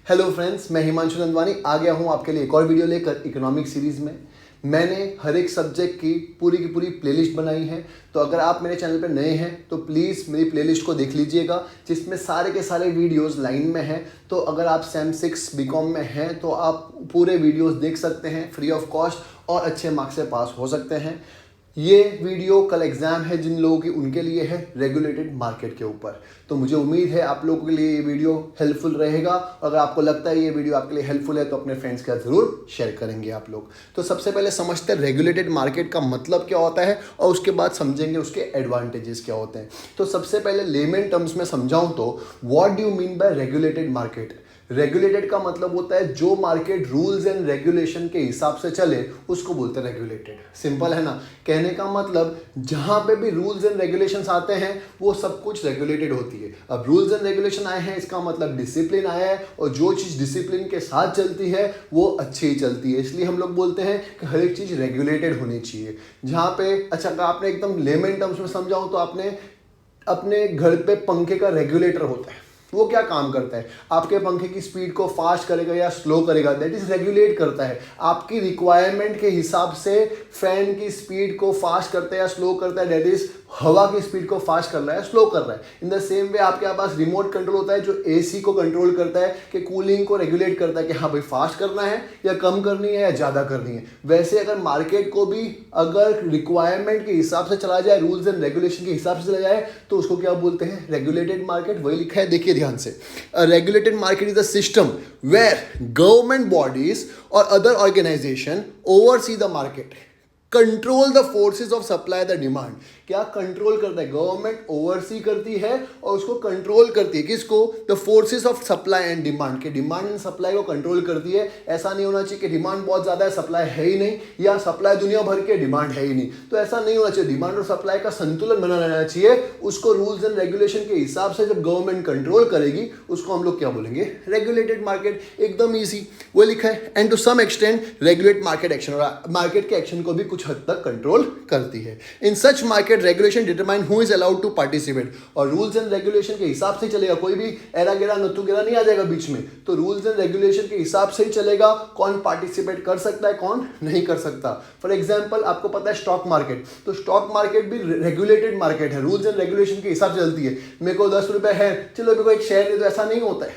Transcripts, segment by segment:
Hello friends, मैं हिमांशु नंदवानी आ गया हूं आपके लिए एक और वीडियो लेकर इकोनॉमिक सीरीज में। मैंने हर एक सब्जेक्ट की पूरी प्लेलिस्ट बनाई है। तो अगर आप मेरे चैनल पर नए हैं तो प्लीज़ मेरी प्लेलिस्ट को देख लीजिएगा, जिसमें सारे के सारे वीडियोस लाइन में हैं। तो अगर आप सेम 6 बीकॉम में हैं तो आप पूरे वीडियोस देख सकते हैं फ्री ऑफ कॉस्ट और अच्छे मार्क्स से पास हो सकते हैं। ये वीडियो कल एग्जाम है जिन लोगों की, उनके लिए है रेगुलेटेड मार्केट के ऊपर। तो मुझे उम्मीद है आप लोगों के लिए ये वीडियो हेल्पफुल रहेगा। अगर आपको लगता है ये वीडियो आपके लिए हेल्पफुल है तो अपने फ्रेंड्स के साथ ज़रूर शेयर करेंगे आप लोग। तो सबसे पहले समझते हैं रेगुलेटेड मार्केट का मतलब क्या होता है और उसके बाद समझेंगे उसके एडवांटेजेस क्या होते हैं। तो सबसे पहले लेमन टर्म्स में समझाऊं तो what do you mean by regulated market. Regulated का मतलब होता है जो मार्केट रूल्स एंड रेगुलेशन के हिसाब से चले उसको बोलते हैं रेगुलेटेड। सिंपल है ना, कहने का मतलब जहां पे भी रूल्स एंड रेगुलेशंस आते हैं वो सब कुछ रेगुलेटेड होती है। अब रूल्स एंड रेगुलेशन आए हैं इसका मतलब डिसिप्लिन आया है, और जो चीज़ डिसिप्लिन के साथ चलती है वो अच्छी ही चलती है। इसलिए हम लोग बोलते हैं कि हर एक चीज़ रेगुलेटेड होनी चाहिए। जहाँ पे अच्छा अगर आपने एकदम लेमन टर्म्स में समझाऊं तो आपने अपने घर पे पंखे का रेगुलेटर होता है, वो क्या काम करता है, आपके पंखे की स्पीड को फास्ट करेगा या स्लो करेगा, दैट इज रेगुलेट करता है। आपकी रिक्वायरमेंट के हिसाब से फैन की स्पीड को फास्ट करता है या स्लो करता है, दैट इज हवा की स्पीड को फास्ट कर रहा है स्लो कर रहा है। इन द सेम वे आपके पास रिमोट कंट्रोल होता है जो एसी को कंट्रोल करता है कि कूलिंग को रेगुलेट करता है कि हाँ भाई फास्ट करना है या कम करनी है या ज़्यादा करनी है। वैसे अगर मार्केट को भी अगर रिक्वायरमेंट के हिसाब से चला जाए, रूल्स एंड रेगुलेशन के हिसाब से चला जाए तो उसको क्या बोलते हैं, रेगुलेटेड मार्केट। वही लिखा है, देखिए ध्यान से, regulated market is a system where government bodies और other organisation oversee the market, control the forces of supply the demand. क्या कंट्रोल करता है, गवर्नमेंट ओवरसी करती है और उसको कंट्रोल करती है, किसको, the forces of supply and demand, के डिमांड एंड सप्लाई को कंट्रोल करती है। ऐसा नहीं होना चाहिए कि डिमांड बहुत ज्यादा है सप्लाई है ही नहीं, या सप्लाई दुनिया भर के डिमांड है ही नहीं। तो ऐसा नहीं होना चाहिए, डिमांड और सप्लाई का संतुलन बना रहना चाहिए। उसको रूल्स एंड रेगुलेशन के हिसाब से जब गवर्नमेंट कंट्रोल करेगी उसको हम लोग क्या बोलेंगे, रेगुलेटेड मार्केट। एकदम ईजी, वो लिखा है, and to some extent regulate market action, और मार्केट के एक्शन को भी कुछ हद तक कंट्रोल करती है। In such market regulation determine who is allowed to participate, और रूल्स एंड रेगुलेशन के हिसाब से चलेगा, कोई भी एरा गेरा नत्थु गेरा नहीं आ जाएगा बीच में। तो रूल्स एंड रेगुलेशन के हिसाब से ही चलेगा कौन पार्टिसिपेट कर सकता है कौन नहीं कर सकता। फॉर एग्जांपल आपको पता है स्टॉक मार्केट, तो स्टॉक मार्केट भी रेगुलेटेड मार्केट है, रूल्स एंड रेगुलेशन के हिसाब से चलती है। मेरे को 10 रुपए है, चलो मेरे को एक शेयर दे दो, ऐसा नहीं होता है।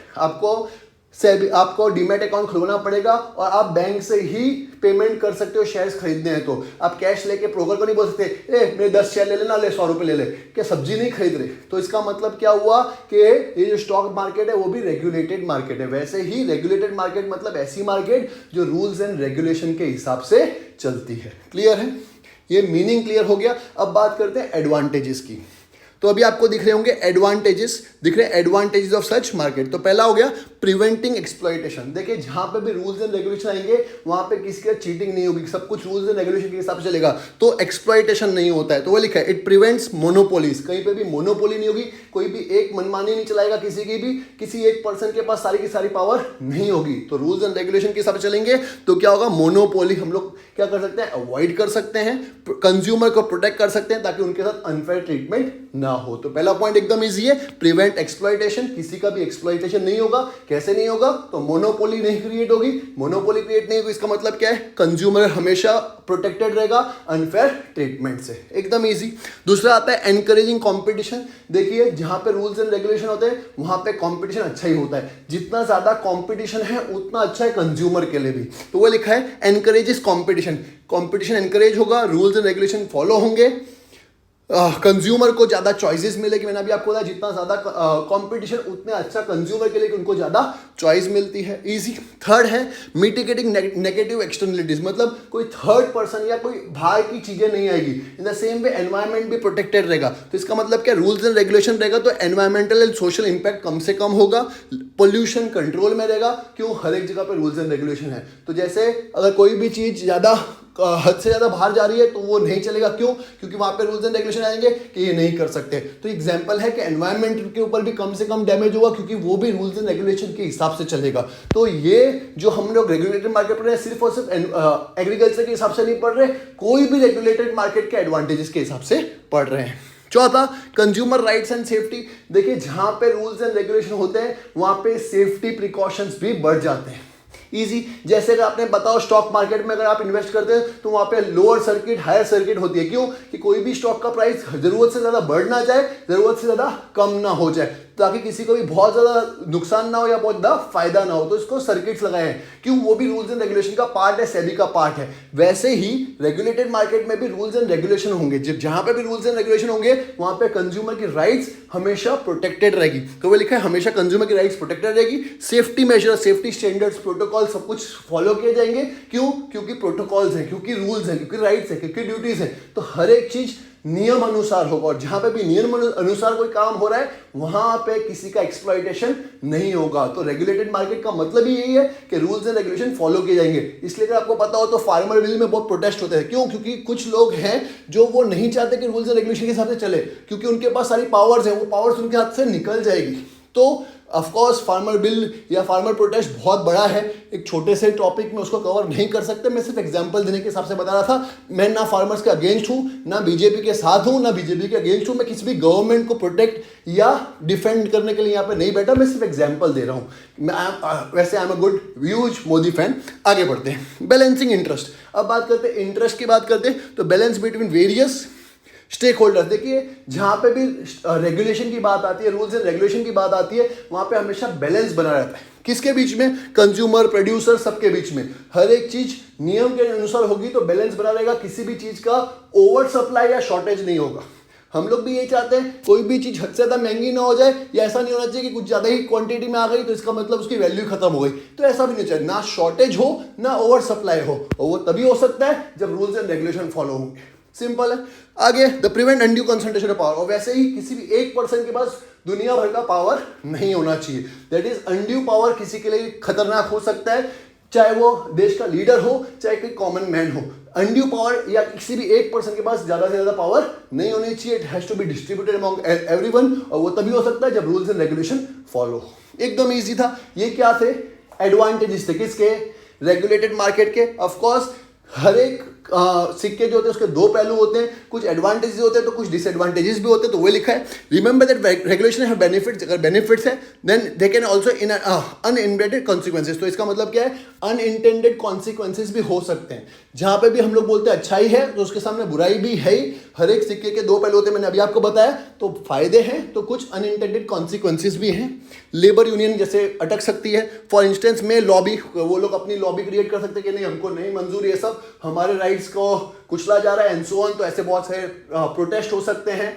आपको डीमैट अकाउंट खुलवाना पड़ेगा और आप बैंक से ही पेमेंट कर सकते हो शेयर्स खरीदने हैं। तो आप कैश लेके ब्रोकर को नहीं बोल सकते ए मेरे 10 शेयर ले लेना, ले 100 रुपए ले ले, क्या सब्जी नहीं खरीद रहे। तो इसका मतलब क्या हुआ कि ये जो स्टॉक मार्केट है वो भी रेगुलेटेड मार्केट है। वैसे ही रेगुलेटेड मार्केट मतलब ऐसी मार्केट जो रूल्स एंड रेगुलेशन के हिसाब से चलती है। क्लियर है, ये मीनिंग क्लियर हो गया। अब बात करते हैं एडवांटेजेस की। तो अभी आपको दिख रहे होंगे एडवांटेजेस, दिख रहे हैं एडवांटेजेस ऑफ सच मार्केट। तो पहला हो गया प्रिवेंटिंग एक्सप्लॉइटेशन। देखिए जहां पे भी रूल्स एंड रेगुलेशन आएंगे वहां पे किसी का चीटिंग नहीं होगी, सब कुछ रूल्स एंड रेगुलेशन के हिसाब से चलेगा, तो एक्सप्लॉइटेशन नहीं होता है। तो वो लिखा है इट प्रिवेंट्स मोनोपोलीज, कहीं पे भी मोनोपोली नहीं होगी, कोई भी एक मनमानी नहीं चलाएगा किसी की भी, किसी एक पर्सन के पास सारी की सारी पावर नहीं होगी। तो रूल्स एंड रेगुलेशन के हिसाब से चलेंगे तो क्या होगा, मोनोपोली हम लोग क्या कर सकते हैं, अवॉइड कर सकते हैं, कंज्यूमर को प्रोटेक्ट कर सकते हैं ताकि उनके साथ अनफेयर ट्रीटमेंट ना हो। तो पहला पॉइंट एकदम इजी है, प्रिवेंट एक्सप्लॉइटेशन, किसी का भी एक्सप्लॉइटेशन नहीं होगा। कैसे नहीं होगा, तो मोनोपोली नहीं क्रिएट होगी। मोनोपोली क्रिएट नहीं होगी इसका मतलब क्या है, कंज्यूमर हमेशा प्रोटेक्टेड रहेगा अनफेयर ट्रीटमेंट से। एकदम इजी। दूसरा आता है एनकरेजिंग कंपटीशन। देखिए जहां पे रूल्स एंड रेगुलेशन होते हैं वहां पे कंपटीशन अच्छा ही होता है, जितना ज्यादा कंपटीशन है उतना अच्छा है कंज्यूमर के लिए भी। तो वो लिखा है एनकरेजेस कंपटीशन, कंपटीशन एनकरेज होगा, रूल्स एंड रेगुलेशन फॉलो होंगे, कंज्यूमर को ज्यादा चॉइसेस मिलेगी। मैंने अभी आपको बताया जितना ज्यादा कंपटीशन उतने अच्छा कंज्यूमर के लिए कि उनको ज्यादा चॉइस मिलती है। इजी। थर्ड है मिटिगेटिंग नेगेटिव एक्सटर्नलिटीज, मतलब कोई थर्ड पर्सन या कोई बाहर की चीजें नहीं आएगी। In the same way environment भी प्रोटेक्टेड रहेगा। तो इसका मतलब क्या, रूल्स एंड रेगुलेशन रहेगा तो एनवायरमेंटल एंड सोशल इंपैक्ट कम से कम होगा, पोल्यूशन कंट्रोल में रहेगा। क्यों, हर एक जगह पे रूल्स एंड रेगुलेशन है। तो जैसे अगर कोई भी चीज ज्यादा हद से ज्यादा बाहर जा रही है तो वो नहीं चलेगा। क्यों, क्योंकि वहां पे रूल्स एंड रेगुलेशन आएंगे कि ये नहीं कर सकते। तो एग्जांपल है कि एनवायरनमेंट के ऊपर भी कम से कम डैमेज होगा क्योंकि वो भी रूल्स एंड रेगुलेशन के हिसाब से चलेगा। तो ये जो हम लोग रेगुलेटेड मार्केट पढ़ रहे हैं सिर्फ और सिर्फ एग्रीकल्चर के हिसाब से नहीं पढ़ रहे, कोई भी रेगुलेटेड मार्केट के एडवांटेजेस के हिसाब से पढ़ रहे हैं। चौथा, कंज्यूमर राइट्स एंड सेफ्टी। देखिए जहां पे रूल्स एंड रेगुलेशन होते हैं वहां पे सेफ्टी प्रिकॉशंस भी बढ़ जाते हैं। इजी, जैसे अगर आपने बताओ स्टॉक मार्केट में अगर आप इन्वेस्ट करते हैं तो वहां पे लोअर सर्किट हायर सर्किट होती है। क्यों? कि कोई भी स्टॉक का प्राइस जरूरत से ज्यादा बढ़ ना जाए, जरूरत से ज्यादा कम ना हो जाए, ताकि किसी को भी बहुत ज्यादा नुकसान ना हो या बहुत ज्यादा फायदा ना हो। तो इसको सर्किट्स लगाए हैं। क्यों? वो भी रूल्स एंड रेगुलेशन का पार्ट है, सेबी का पार्ट है। वैसे ही रेगुलेटेड मार्केट में भी रूल्स एंड रेगुलेशन होंगे। जहां पे भी रूल्स एंड रेगुलेशन होंगे वहां पे कंज्यूमर की राइट्स हमेशा प्रोटेक्टेड रहेगी। तो वो लिखा है हमेशा कंज्यूमर की राइट्स प्रोटेक्टेड रहेगी। Safety major, safety standards, protocol सब कुछ फॉलो किए जाएंगे। क्यों? क्योंकि प्रोटोकॉल्स हैं, क्योंकि रूल्स हैं, क्योंकि राइट्स हैं, क्योंकि ड्यूटीज हैं। तो हर एक चीज नियम अनुसार होगा और जहां पे भी नियम अनुसार कोई काम हो रहा है वहां पे किसी का एक्सप्लॉइटेशन नहीं होगा। तो रेगुलेटेड मार्केट का मतलब ही यही है कि रूल्स एंड रेगुलेशन फॉलो किए जाएंगे। इसलिए अगर आपको पता हो तो फार्मर बिल में बहुत प्रोटेस्ट होते हैं। क्यों? क्योंकि कुछ लोग हैं जो वो नहीं चाहते कि रूल्स एंड रेगुलेशन के हिसाब से चले, क्योंकि उनके पास सारी पावर्स हैं, वो पावर्स उनके हाथ से निकल जाएगी। तो ऑफकोर्स फार्मर बिल या फार्मर प्रोटेस्ट बहुत बड़ा है, एक छोटे से टॉपिक में उसको कवर नहीं कर सकते। मैं सिर्फ एग्जांपल देने के हिसाब से बता रहा था। मैं ना फार्मर्स के अगेंस्ट हूँ, ना बीजेपी के साथ हूँ, ना बीजेपी के अगेंस्ट हूँ। मैं किसी भी गवर्नमेंट को प्रोटेक्ट या डिफेंड करने के लिए यहाँ पे नहीं बैठा, मैं सिर्फ एग्जाम्पल दे रहा हूँ। वैसे I am a good huge Modi fan. आगे बढ़ते हैं, बैलेंसिंग इंटरेस्ट। अब बात करते हैं इंटरेस्ट की, बात करते हैं तो balance between various stake holder. देखिए जहां पे भी रेगुलेशन की बात आती है, रूल्स एंड रेगुलेशन की बात आती है, वहां पे हमेशा बैलेंस बना रहता है। किसके बीच में? कंज्यूमर, प्रोड्यूसर, सबके बीच में। हर एक चीज नियम के अनुसार होगी तो बैलेंस बना रहेगा। किसी भी चीज का ओवर सप्लाई या शॉर्टेज नहीं होगा। हम लोग भी यही चाहते हैं, कोई भी चीज हद से ज्यादा महंगी ना हो जाए, या ऐसा नहीं होना चाहिए कि कुछ ज्यादा ही क्वांटिटी में आ गई तो इसका मतलब उसकी वैल्यू खत्म हो गई। तो ऐसा भी नहीं चाहिए, ना शॉर्टेज हो ना ओवर सप्लाई हो। और वो तभी हो सकता है जब रूल्स एंड रेगुलेशन फॉलो होंगे। सिंपल है। आगे, the prevent undue concentration of power. और वैसे ही किसी भी एक पर्सन के पास दुनिया भर का पावर नहीं होना चाहिए। दैट इज अनड्यू पावर किसी के लिए खतरनाक हो सकता है, चाहे वो देश का लीडर हो, चाहे कोई कॉमन मैन हो। अनड्यू पावर या किसी भी एक पर्सन के पास ज्यादा से ज्यादा पावर नहीं होनी चाहिए। It has to be distributed among everyone. और वो तभी हो सकता है जब रूल्स एंड रेगुलेशन फॉलो। एकदम ईजी था। ये क्या थे? एडवांटेजेस थे। किसके? रेगुलेटेड मार्केट के। ऑफकोर्स हर एक सिक्के जो होते हैं उसके दो पहलू होते हैं, कुछ एडवांटेजेस होते हैं तो कुछ डिसएडवांटेजेस भी होते हैं। तो वो लिखा है, remember that regulation have benefits. अगर बेनिफिट्स है then they can also in unintended consequences. तो इसका मतलब क्या है? अनइंटेंडेड कॉन्सिक्वेंसेस भी हो सकते हैं। जहां पे भी हम लोग बोलते हैं अच्छाई है तो उसके सामने बुराई भी है ही। हर एक सिक्के के दो पहलू होते हैं, मैंने अभी आपको बताया। तो फायदे हैं तो कुछ अनइंटेंडेड कॉन्सिक्वेंसेस भी हैं। लेबर यूनियन जैसे अटक सकती है। फॉर इंस्टेंस में लॉबी, वो लोग अपनी लॉबी क्रिएट कर सकते हैं कि नहीं हमको नहीं मंजूर, ये सब हमारे राइट्स को कुचला जा रहा है एंड सो ऑन। तो ऐसे बहुत सारे प्रोटेस्ट हो सकते हैं,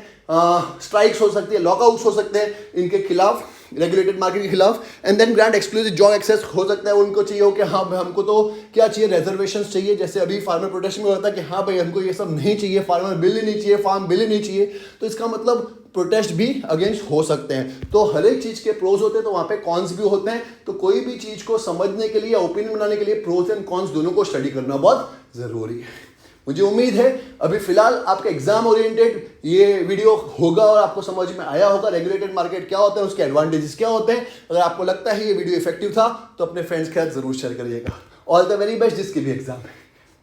स्ट्राइक्स हो सकती है, लॉकआउट्स हो सकते हैं इनके खिलाफ, रेगुलेटेड मार्केट के खिलाफ। And then grant exclusive job access हो सकता है, उनको चाहिए हो कि हाँ हमको तो क्या चाहिए, रिजर्वेशन चाहिए। जैसे अभी फार्मर प्रोटेस्ट में होता है कि हाँ भाई हमको ये सब नहीं चाहिए, फार्मर बिल ही नहीं चाहिए, फार्म बिल ही नहीं चाहिए। तो इसका मतलब प्रोटेस्ट भी अगेंस्ट हो सकते हैं। तो हर एक चीज के प्रोज होते हैं तो वहां पे कॉन्स भी होते हैं। तो कोई भी चीज को समझने के लिए या ओपिनियन बनाने के लिए प्रोज एंड कॉन्स दोनों को स्टडी करना बहुत जरूरी है। मुझे उम्मीद है अभी फिलहाल आपका एग्जाम ओरिएंटेड ये वीडियो होगा और आपको समझ में आया होगा रेगुलेटेड मार्केट क्या होता है, उसके एडवांटेजेस क्या होते हैं। अगर आपको लगता है ये वीडियो इफेक्टिव था तो अपने फ्रेंड्स के साथ जरूर शेयर करिएगा। ऑल द वेरी बेस्ट जिसकी भी एग्जाम है।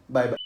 Bye bye.